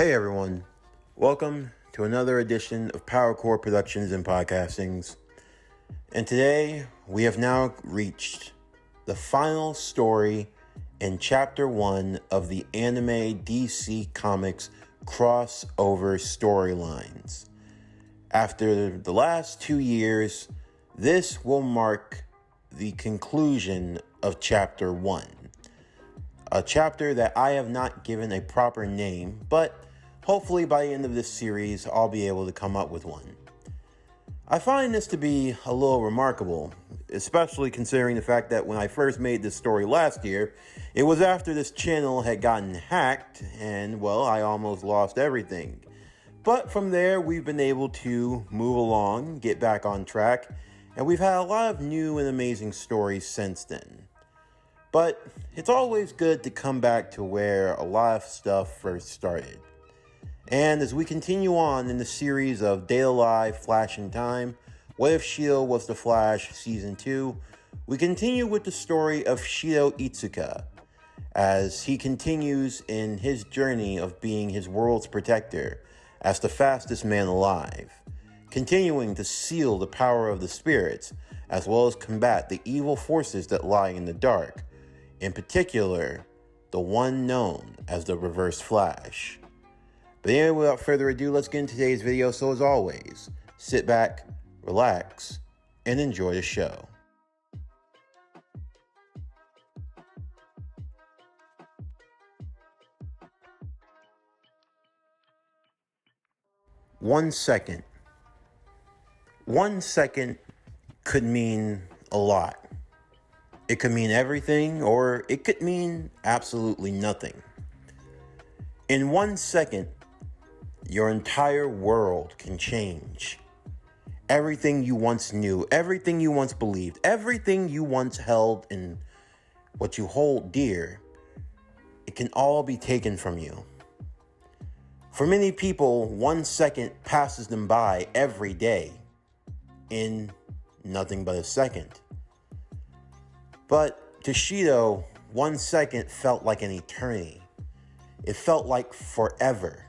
Hey everyone, welcome to another edition of PowerCore Productions and Podcastings. And today we have now reached the final story in Chapter 1 of the anime DC Comics crossover storylines. After the last 2 years, this will mark the conclusion of Chapter 1. A chapter that I have not given a proper name, but hopefully by the end of this series, I'll be able to come up with one. I find this to be a little remarkable, especially considering the fact that when I first made this story last year, it was after this channel had gotten hacked and, well, I almost lost everything. But from there, we've been able to move along, get back on track, and we've had a lot of new and amazing stories since then. But it's always good to come back to where a lot of stuff first started. And as we continue on in the series of Date A Live, Flash in Time, What If Shido Was the Flash Season 2, we continue with the story of Shido Itsuka as he continues in his journey of being his world's protector as the fastest man alive, continuing to seal the power of the spirits as well as combat the evil forces that lie in the dark, in particular, the one known as the Reverse Flash. But anyway, without further ado, let's get into today's video. So as always, sit back, relax, and enjoy the show. One second. 1 second could mean a lot. It could mean everything, or it could mean absolutely nothing. In 1 second, your entire world can change. Everything you once knew, everything you once believed, everything you once held in what you hold dear, it can all be taken from you. For many people, 1 second passes them by every day in nothing but a second. But to Shido, 1 second felt like an eternity. It felt like forever.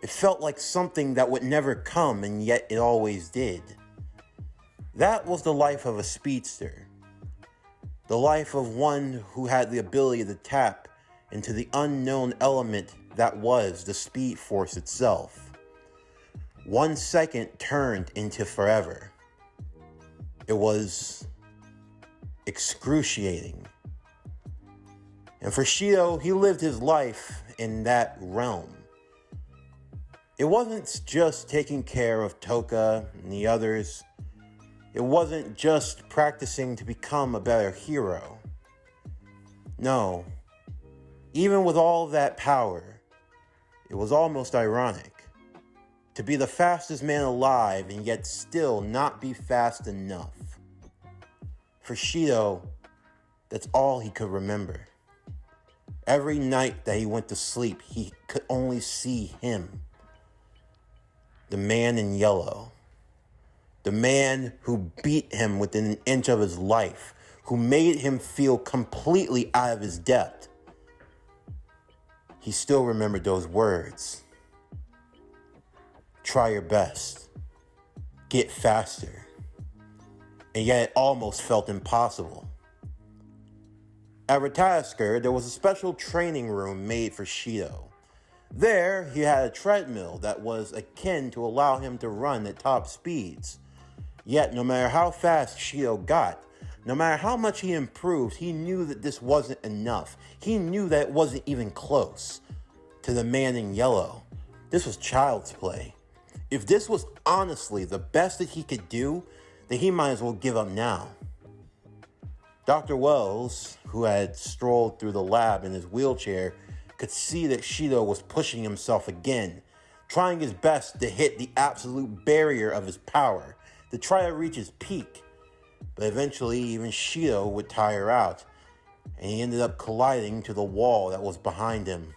It felt like something that would never come, and yet it always did. That was the life of a speedster. The life of one who had the ability to tap into the unknown element that was the Speed Force itself. 1 second turned into forever. It was excruciating. And for Shido, he lived his life in that realm. It wasn't just taking care of Toka and the others. It wasn't just practicing to become a better hero. No, even with all that power, it was almost ironic to be the fastest man alive and yet still not be fast enough. For Shido, that's all he could remember. Every night that he went to sleep, he could only see him. The man in yellow. The man who beat him within an inch of his life. Who made him feel completely out of his depth. He still remembered those words. Try your best. Get faster. And yet it almost felt impossible. At Ratasker, there was a special training room made for Shido. There, he had a treadmill that was akin to allow him to run at top speeds. Yet, no matter how fast Shido got, no matter how much he improved, he knew that this wasn't enough. He knew that it wasn't even close to the man in yellow. This was child's play. If this was honestly the best that he could do, then he might as well give up now. Dr. Wells, who had strolled through the lab in his wheelchair, could see that Shido was pushing himself again, trying his best to hit the absolute barrier of his power, to try to reach his peak. But eventually, even Shido would tire out, and he ended up colliding to the wall that was behind him.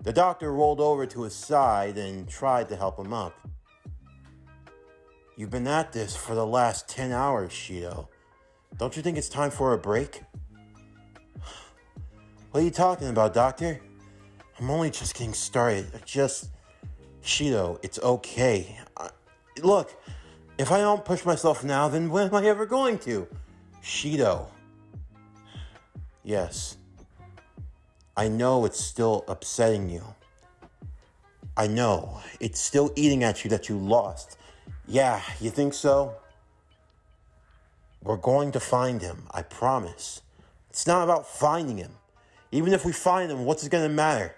The doctor rolled over to his side and tried to help him up. You've been at this for the last 10 hours, Shido. Don't you think it's time for a break? What are you talking about, Doctor? I'm only just getting started. Shido, it's okay. Look, if I don't push myself now, then when am I ever going to? Shido. Yes. I know it's still upsetting you. I know. It's still eating at you that you lost. Yeah, you think so? We're going to find him, I promise. It's not about finding him. Even if we find him, what's it going to matter?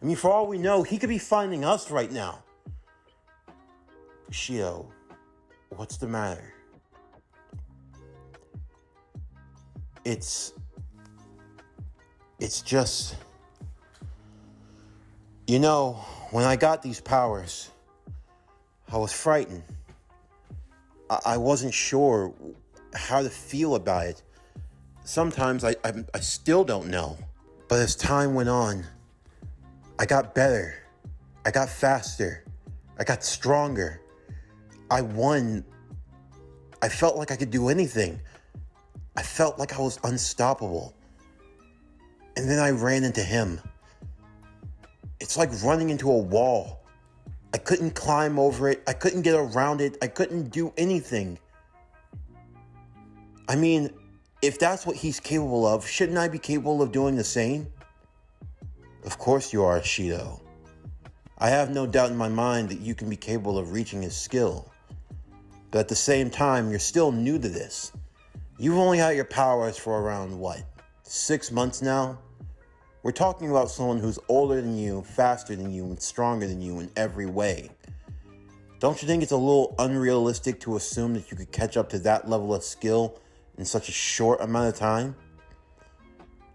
I mean, for all we know, he could be finding us right now. Shido, what's the matter? It's just... You know, when I got these powers, I was frightened. I wasn't sure how to feel about it. Sometimes I still don't know. But as time went on, I got better. I got faster. I got stronger. I won. I felt like I could do anything. I felt like I was unstoppable. And then I ran into him. It's like running into a wall. I couldn't climb over it. I couldn't get around it. I couldn't do anything. I mean, if that's what he's capable of, shouldn't I be capable of doing the same? Of course you are, Shido. I have no doubt in my mind that you can be capable of reaching his skill. But at the same time, you're still new to this. You've only had your powers for around, 6 months now? We're talking about someone who's older than you, faster than you, and stronger than you in every way. Don't you think it's a little unrealistic to assume that you could catch up to that level of skill in such a short amount of time?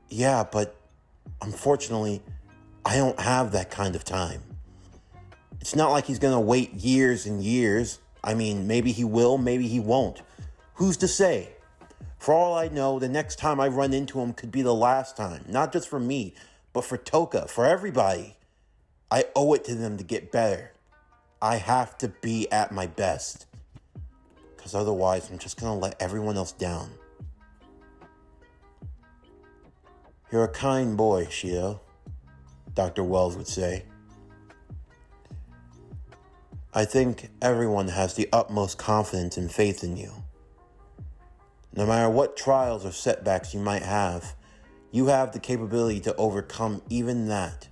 Yeah, but unfortunately, I don't have that kind of time. It's not like he's gonna wait years and years. I mean, maybe he will, maybe he won't. Who's to say? For all I know, the next time I run into him could be the last time. Not just for me, but for Toka, for everybody. I owe it to them to get better. I have to be at my best. Because otherwise, I'm just going to let everyone else down. You're a kind boy, Shido, Dr. Wells would say. I think everyone has the utmost confidence and faith in you. No matter what trials or setbacks you might have, you have the capability to overcome even that.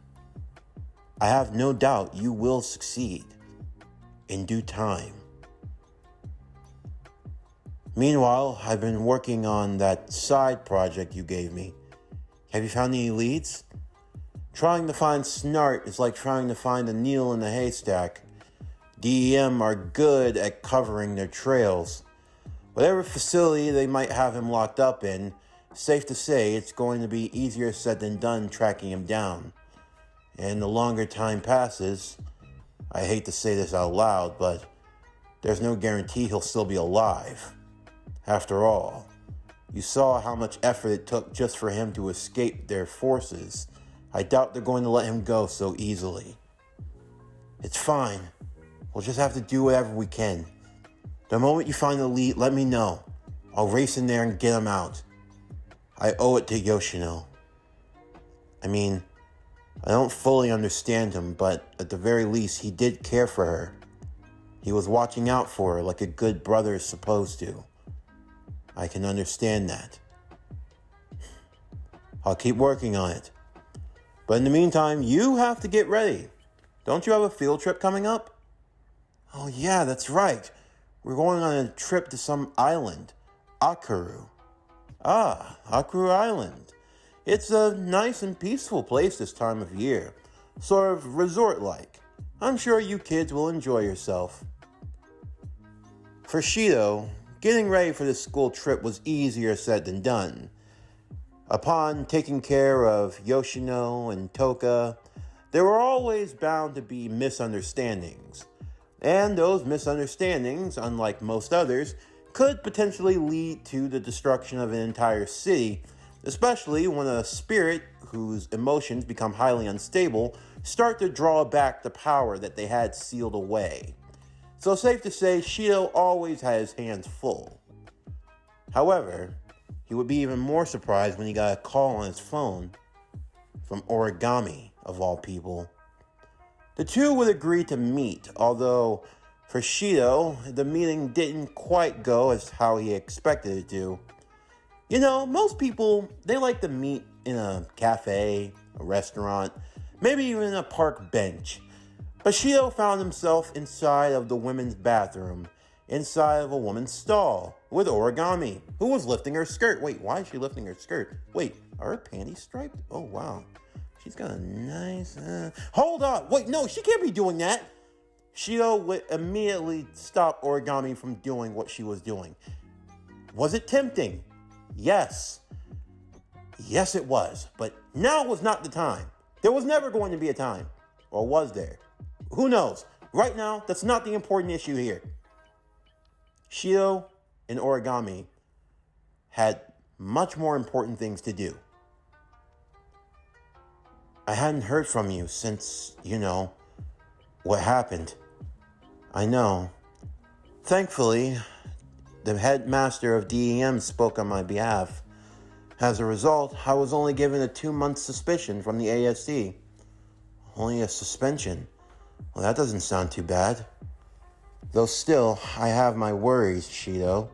I have no doubt you will succeed in due time. Meanwhile, I've been working on that side project you gave me. Have you found any leads? Trying to find Snart is like trying to find a needle in a haystack. DEM are good at covering their trails. Whatever facility they might have him locked up in, safe to say it's going to be easier said than done tracking him down. And the longer time passes, I hate to say this out loud, but there's no guarantee he'll still be alive. After all, you saw how much effort it took just for him to escape their forces. I doubt they're going to let him go so easily. It's fine. We'll just have to do whatever we can. The moment you find the lead, let me know. I'll race in there and get him out. I owe it to Yoshino. I mean, I don't fully understand him, but at the very least, he did care for her. He was watching out for her like a good brother is supposed to. I can understand that. I'll keep working on it. But in the meantime, you have to get ready. Don't you have a field trip coming up? Oh yeah, that's right. We're going on a trip to some island, Akuru. Ah, Akuru Island. It's a nice and peaceful place this time of year. Sort of resort-like. I'm sure you kids will enjoy yourself. For Shido, getting ready for this school trip was easier said than done. Upon taking care of Yoshino and Toka, there were always bound to be misunderstandings. And those misunderstandings, unlike most others, could potentially lead to the destruction of an entire city, especially when a spirit whose emotions become highly unstable start to draw back the power that they had sealed away. So safe to say, Shido always had his hands full. However, he would be even more surprised when he got a call on his phone from Origami. of all people. The two would agree to meet, although for Shido, the meeting didn't quite go as how he expected it to. You know, most people, they like to meet in a cafe, a restaurant, maybe even a park bench. But Shido found himself inside of the women's bathroom, inside of a woman's stall, with Origami, who was lifting her skirt. Wait, why is she lifting her skirt? Wait, are her panties striped? Oh, wow. She's got a nice... Hold on! Wait, no, she can't be doing that! Shido would immediately stop Origami from doing what she was doing. Was it tempting? Yes. Yes, it was. But now was not the time. There was never going to be a time. Or was there? Who knows? Right now, that's not the important issue here. Shido and Origami had much more important things to do. I hadn't heard from you since, what happened. I know. Thankfully, the headmaster of DEM spoke on my behalf. As a result, I was only given a 2-month suspicion from the ASC. Only a suspension. Well, that doesn't sound too bad. Though still, I have my worries, Shido.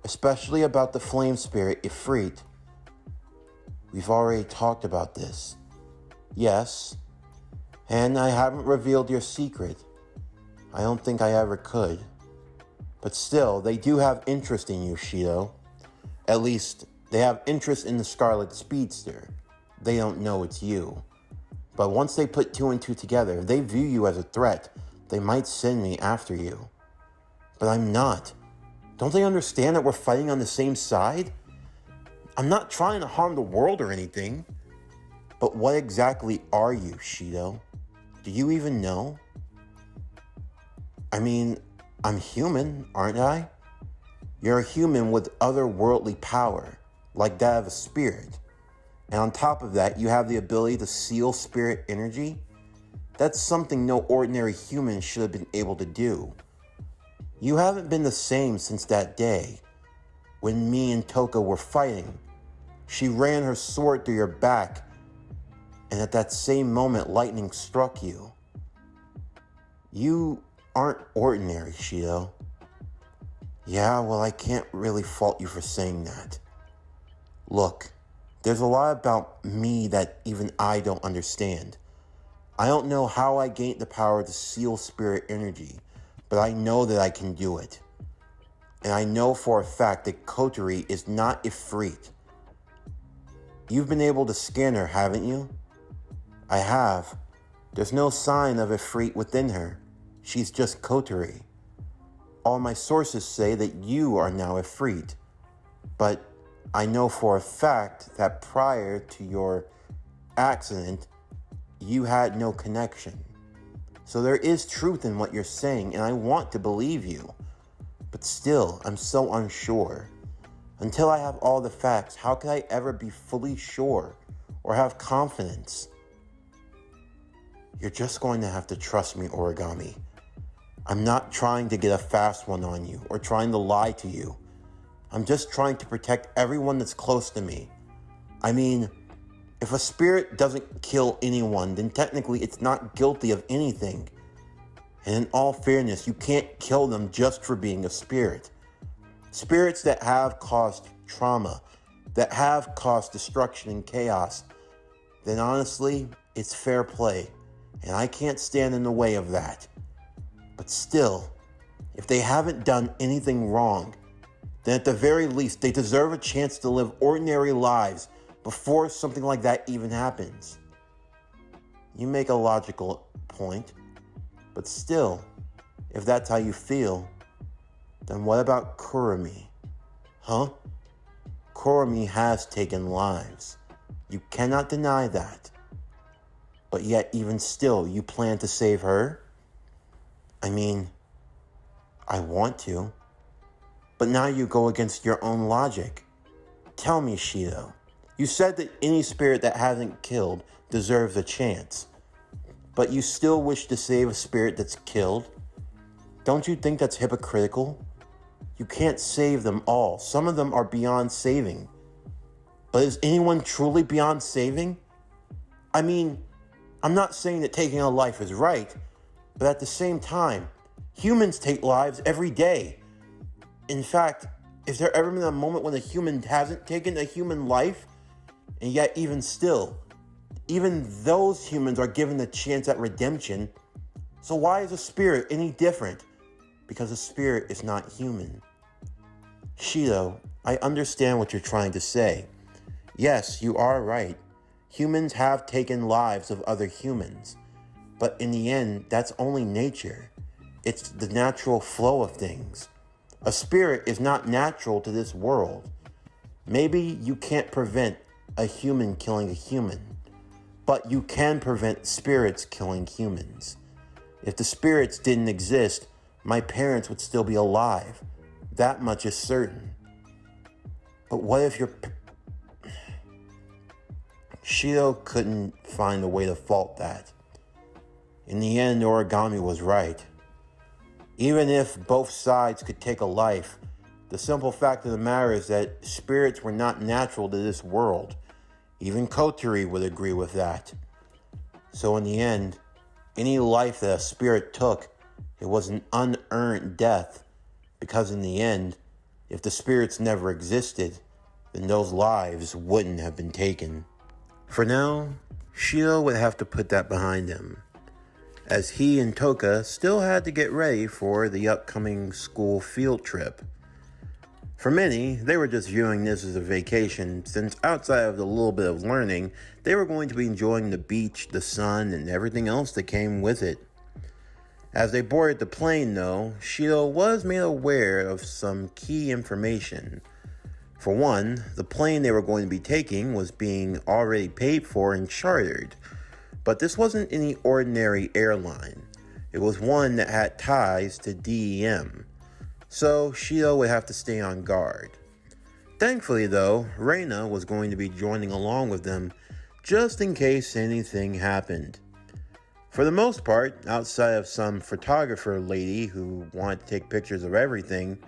Especially about the flame spirit Ifrit. We've already talked about this. Yes. And I haven't revealed your secret. I don't think I ever could. But still, they do have interest in you, Shido. At least, they have interest in the Scarlet Speedster. They don't know it's you. But once they put 2 and 2 together, they view you as a threat. They might send me after you. But I'm not. Don't they understand that we're fighting on the same side? I'm not trying to harm the world or anything. But what exactly are you, Shido? Do you even know? I mean, I'm human, aren't I? You're a human with otherworldly power, like that of a spirit. And on top of that, you have the ability to seal spirit energy. That's something no ordinary human should have been able to do. You haven't been the same since that day, when me and Toka were fighting. She ran her sword through your back, and at that same moment, lightning struck you. You aren't ordinary, Shido. Yeah, well, I can't really fault you for saying that. Look, there's a lot about me that even I don't understand. I don't know how I gained the power to seal spirit energy, but I know that I can do it. And I know for a fact that Kotori is not Ifrit. You've been able to scan her, haven't you? I have. There's no sign of Ifrit within her. She's just Kotori. All my sources say that you are now Ifrit. But I know for a fact that prior to your accident, you had no connection. So there is truth in what you're saying, and I want to believe you. But still, I'm so unsure. Until I have all the facts, how could I ever be fully sure or have confidence? You're just going to have to trust me, Origami. I'm not trying to get a fast one on you or trying to lie to you. I'm just trying to protect everyone that's close to me. I mean, if a spirit doesn't kill anyone, then technically it's not guilty of anything. And in all fairness, you can't kill them just for being a spirit. Spirits that have caused trauma, that have caused destruction and chaos, then honestly, it's fair play. And I can't stand in the way of that. But still, if they haven't done anything wrong, then at the very least, they deserve a chance to live ordinary lives before something like that even happens. You make a logical point, but still, if that's how you feel, then what about Kurumi? Huh? Kurumi has taken lives. You cannot deny that. But yet, even still, you plan to save her? I mean, I want to. But now you go against your own logic. Tell me, Shido. You said that any spirit that hasn't killed deserves a chance. But you still wish to save a spirit that's killed? Don't you think that's hypocritical? You can't save them all. Some of them are beyond saving. But is anyone truly beyond saving? I mean, I'm not saying that taking a life is right, but at the same time, humans take lives every day. In fact, is there ever been a moment when a human hasn't taken a human life? And yet, even still, even those humans are given a chance at redemption. So why is a spirit any different? Because a spirit is not human. Shido, I understand what you're trying to say. Yes, you are right. Humans have taken lives of other humans. But in the end, that's only nature. It's the natural flow of things. A spirit is not natural to this world. Maybe you can't prevent a human killing a human, but you can prevent spirits killing humans. If the spirits didn't exist, my parents would still be alive. That much is certain. But what if Shido couldn't find a way to fault that. In the end, Origami was right. Even if both sides could take a life, the simple fact of the matter is that spirits were not natural to this world. Even Koturi would agree with that. So in the end, any life that a spirit took, it was an unearned death. Because in the end, if the spirits never existed, then those lives wouldn't have been taken. For now, Shido would have to put that behind him, as he and Toka still had to get ready for the upcoming school field trip. For many, they were just viewing this as a vacation, since outside of the little bit of learning, they were going to be enjoying the beach, the sun, and everything else that came with it. As they boarded the plane, though, Shido was made aware of some key information. For one, the plane they were going to be taking was being already paid for and chartered. But this wasn't any ordinary airline. It was one that had ties to DEM. So Shido would have to stay on guard. Thankfully, though, Reina was going to be joining along with them just in case anything happened. For the most part, outside of some photographer lady who wanted to take pictures of everything,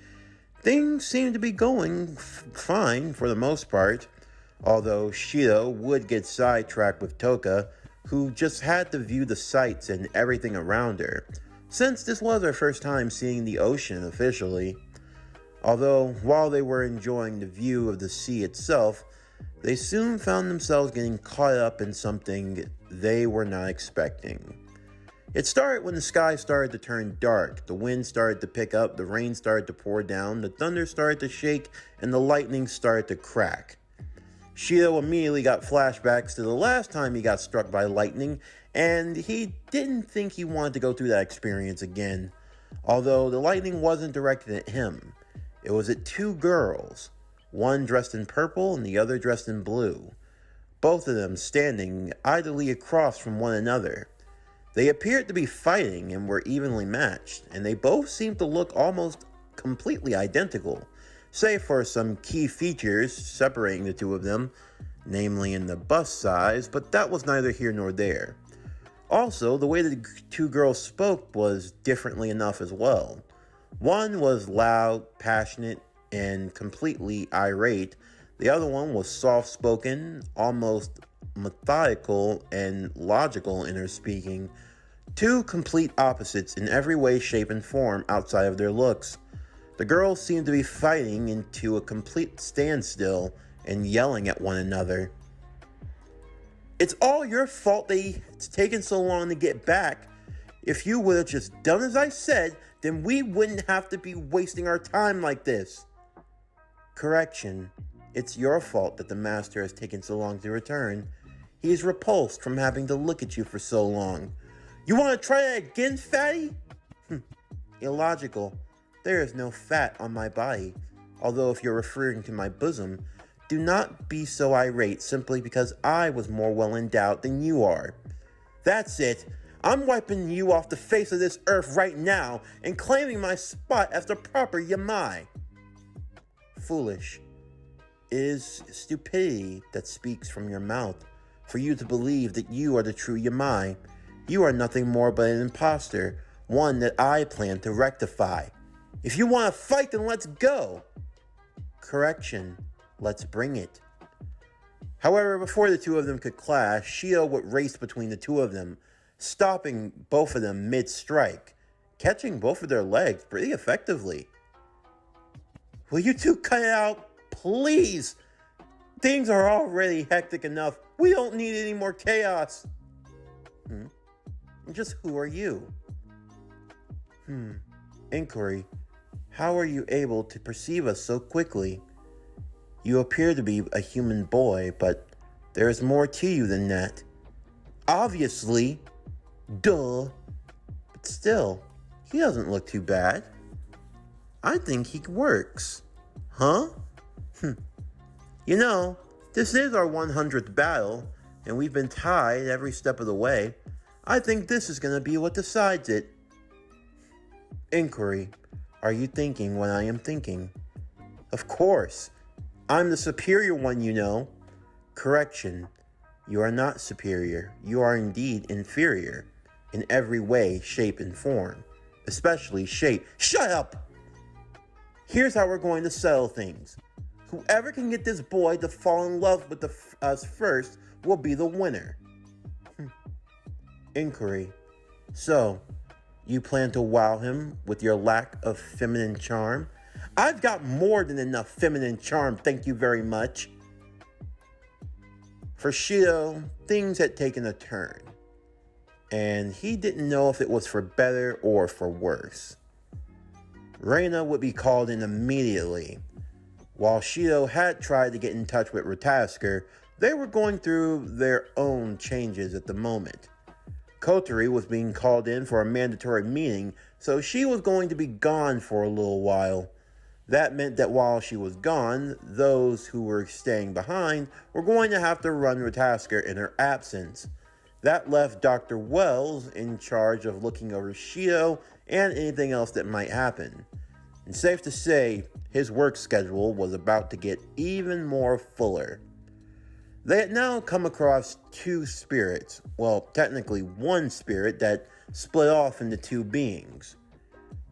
things seemed to be going fine for the most part, although Shido would get sidetracked with Toka, who just had to view the sights and everything around her, since this was her first time seeing the ocean officially. Although, while they were enjoying the view of the sea itself, they soon found themselves getting caught up in something they were not expecting. It started when the sky started to turn dark, the wind started to pick up, the rain started to pour down, the thunder started to shake, and the lightning started to crack. Shido immediately got flashbacks to the last time he got struck by lightning, and he didn't think he wanted to go through that experience again. Although the lightning wasn't directed at him. It was at two girls, one dressed in purple and the other dressed in blue, both of them standing idly across from one another. They appeared to be fighting and were evenly matched, and they both seemed to look almost completely identical, save for some key features separating the two of them, namely in the bust size, but that was neither here nor there. Also, the way the two girls spoke was differently enough as well. One was loud, passionate, and completely irate. The other one was soft-spoken, almost methodical, and logical in her speaking. Two complete opposites in every way, shape, and form outside of their looks. The girls seemed to be fighting into a complete standstill and yelling at one another. "It's all your fault it's taken so long to get back. If you would have just done as I said, then we wouldn't have to be wasting our time like this." "Correction. It's your fault that the master has taken so long to return. He is repulsed from having to look at you for so long." "You want to try that again, fatty?" "Illogical. There is no fat on my body. Although if you're referring to my bosom, do not be so irate simply because I was more well endowed than you are." "That's it. I'm wiping you off the face of this earth right now and claiming my spot as the proper Yamai." "Foolish. It is stupidity that speaks from your mouth for you to believe that you are the true Yamai. You are nothing more but an imposter, one that I plan to rectify. If you want to fight, then let's go." "Correction. Let's bring it." However, before the two of them could clash, Shido would race between the two of them, stopping both of them mid-strike, catching both of their legs pretty effectively. Will you two cut it out, please? Things are already hectic enough. We don't need any more chaos. Just who are you? Inquiry. How are you able to perceive us so quickly? You appear to be a human boy, but there is more to you than that. Obviously. Duh. But still, he doesn't look too bad. I think he works. Huh? You know, this is our 100th battle, and we've been tied every step of the way. I think this is going to be what decides it. Inquiry. Are you thinking what I am thinking? Of course. I'm the superior one, you know. Correction. You are not superior. You are indeed inferior. In every way, shape, and form. Especially shape. Shut up! Here's how we're going to settle things. Whoever can get this boy to fall in love with us first will be the winner. Inquiry. So, you plan to wow him with your lack of feminine charm? I've got more than enough feminine charm, thank you very much. For Shido, things had taken a turn, and he didn't know if it was for better or for worse. Reina would be called in immediately. While Shido had tried to get in touch with Ratasker, they were going through their own changes at the moment. Kotori was being called in for a mandatory meeting, so she was going to be gone for a little while. That meant that while she was gone, those who were staying behind were going to have to run Ratasker in her absence. That left Dr. Wells in charge of looking over Shido and anything else that might happen. And safe to say, his work schedule was about to get even more fuller. They had now come across two spirits, well, technically one spirit that split off into two beings.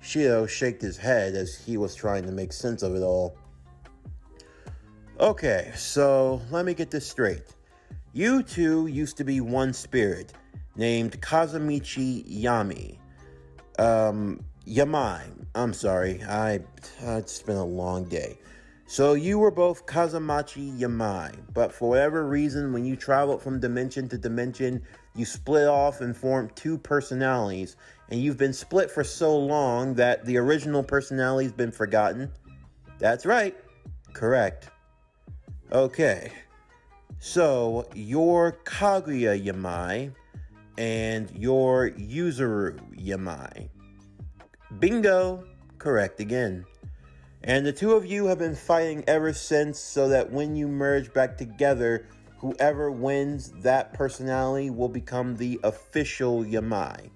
Shido shook his head as he was trying to make sense of it all. Okay, so let me get this straight. You two used to be one spirit, named Kazamichi Yami. Yamai. I'm sorry, it's been a long day. So you were both Kazamachi Yamai, but for whatever reason, when you traveled from dimension to dimension, you split off and formed two personalities, and you've been split for so long that the original personality's been forgotten. That's right. Correct. Okay. So, you're Kaguya Yamai, and you're Yuzuru Yamai. Bingo. Correct again. And the two of you have been fighting ever since, so that when you merge back together, whoever wins that personality will become the official Yamai.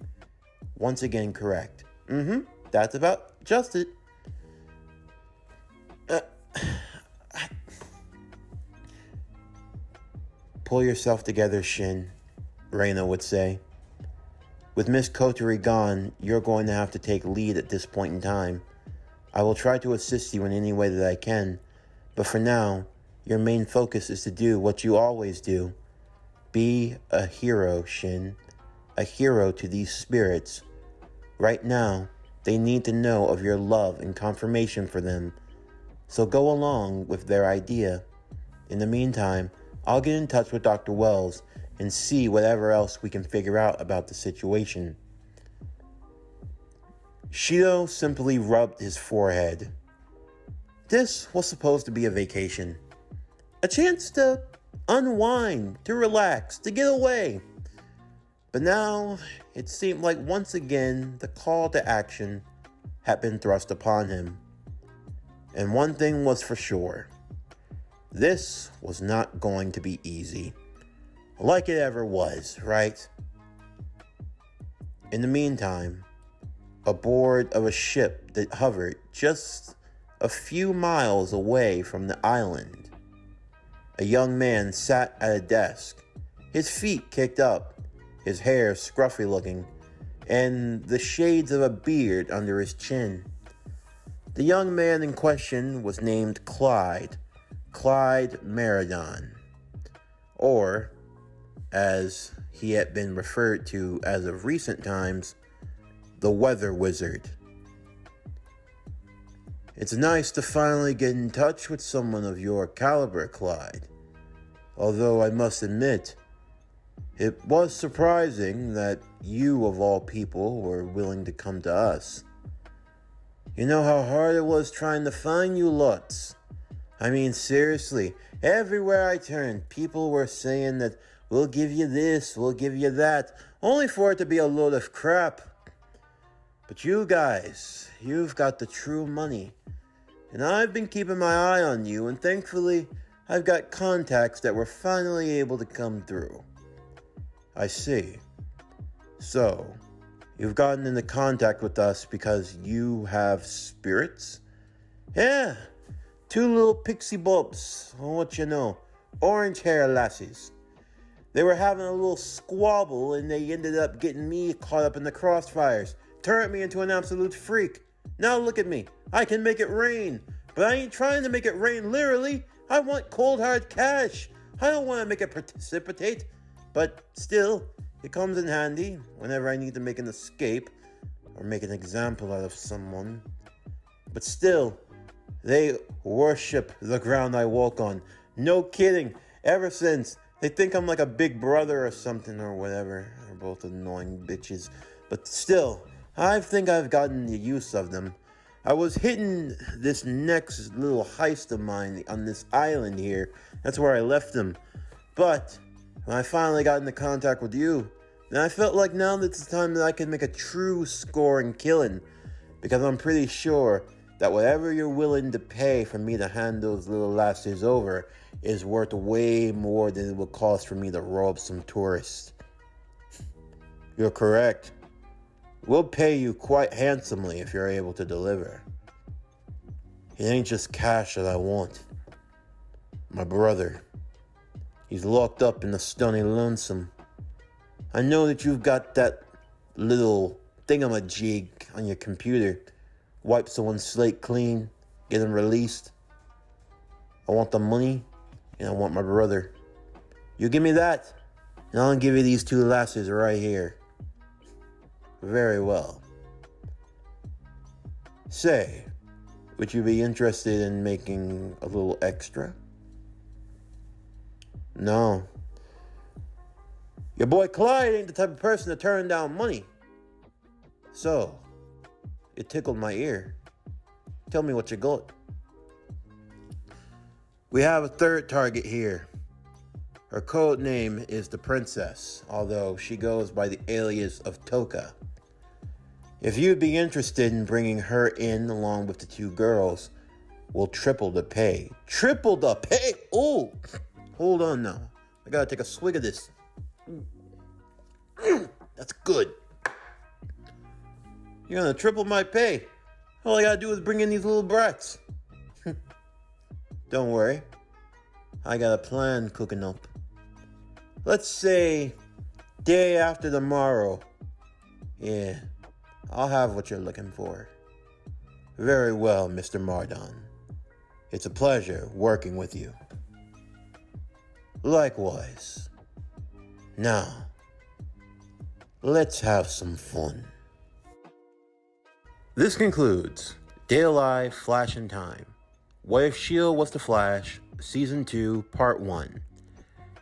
Once again, correct. That's about just it. Pull yourself together, Shin, Reina would say. With Miss Kotori gone, you're going to have to take lead at this point in time. I will try to assist you in any way that I can, but for now, your main focus is to do what you always do. Be a hero, Shin. A hero to these spirits. Right now, they need to know of your love and confirmation for them. So go along with their idea. In the meantime, I'll get in touch with Dr. Wells and see whatever else we can figure out about the situation. Shido simply rubbed his forehead. This was supposed to be a vacation. A chance to unwind, to relax, to get away. But now, it seemed like once again the call to action had been thrust upon him. And one thing was for sure. This was not going to be easy. Like it ever was, right? In the meantime, aboard of a ship that hovered just a few miles away from the island, a young man sat at a desk, his feet kicked up, his hair scruffy looking, and the shades of a beard under his chin. The young man in question was named Clyde Meridon. or as he had been referred to as of recent times, the Weather Wizard. It's nice to finally get in touch with someone of your caliber, Clyde. Although I must admit, it was surprising that you, of all people, were willing to come to us. You know how hard it was trying to find you lots. I mean, seriously, everywhere I turned, people were saying that we'll give you this, we'll give you that, only for it to be a load of crap. But you guys, you've got the true money. And I've been keeping my eye on you, and thankfully, I've got contacts that were finally able to come through. I see. So, you've gotten into contact with us because you have spirits? Yeah, 2 little pixie bulbs, what you know, orange hair lassies. They were having a little squabble and they ended up getting me caught up in the crossfires, turned me into an absolute freak. Now look at me, I can make it rain, but I ain't trying to make it rain literally. I want cold hard cash. I don't want to make it precipitate. But still, it comes in handy whenever I need to make an escape or make an example out of someone. But still, they worship the ground I walk on. No kidding. Ever since, they think I'm like a big brother or something or whatever. They're both annoying bitches. But still, I think I've gotten the use of them. I was hitting this next little heist of mine on this island here. That's where I left them. But when I finally got into contact with you, then I felt like now that it's time that I can make a true scoring killing. Because I'm pretty sure that whatever you're willing to pay for me to hand those little lassies over is worth way more than it would cost for me to rob some tourists. You're correct. We'll pay you quite handsomely if you're able to deliver. It ain't just cash that I want. My brother. He's locked up in the Stony Lonesome. I know that you've got that little thingamajig on your computer. Wipe someone's slate clean, get him released. I want the money, and I want my brother. You give me that, and I'll give you these 2 lasses right here. Very well. Say, would you be interested in making a little extra? No. Your boy Clyde ain't the type of person to turn down money. So, it tickled my ear. Tell me what you got. We have a third target here. Her code name is the Princess, although she goes by the alias of Toka. If you'd be interested in bringing her in along with the 2 girls, we'll triple the pay. Triple the pay? Oh! Hold on now. I gotta take a swig of this. That's good. You're gonna triple my pay. All I gotta do is bring in these little brats. Don't worry. I got a plan cooking up. Let's say day after tomorrow. Yeah, I'll have what you're looking for. Very well, Mr. Mardon. It's a pleasure working with you. Likewise. Now, let's have some fun. This concludes Day Alive, Flash in Time. What If Shido Was the Flash, Season 2, Part 1.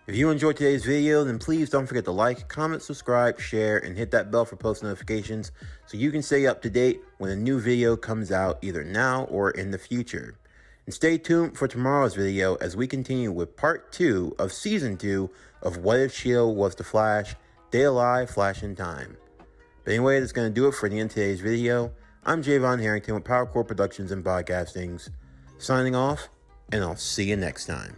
If you enjoyed today's video, then please don't forget to like, comment, subscribe, share, and hit that bell for post notifications so you can stay up to date when a new video comes out either now or in the future. And stay tuned for tomorrow's video as we continue with Part 2 of Season 2 of What If Shido Was the Flash, Day Alive, Flash in Time. But anyway, that's going to do it for the end of today's video. I'm Javon Harrington with PowerCore Productions and Podcastings, signing off, and I'll see you next time.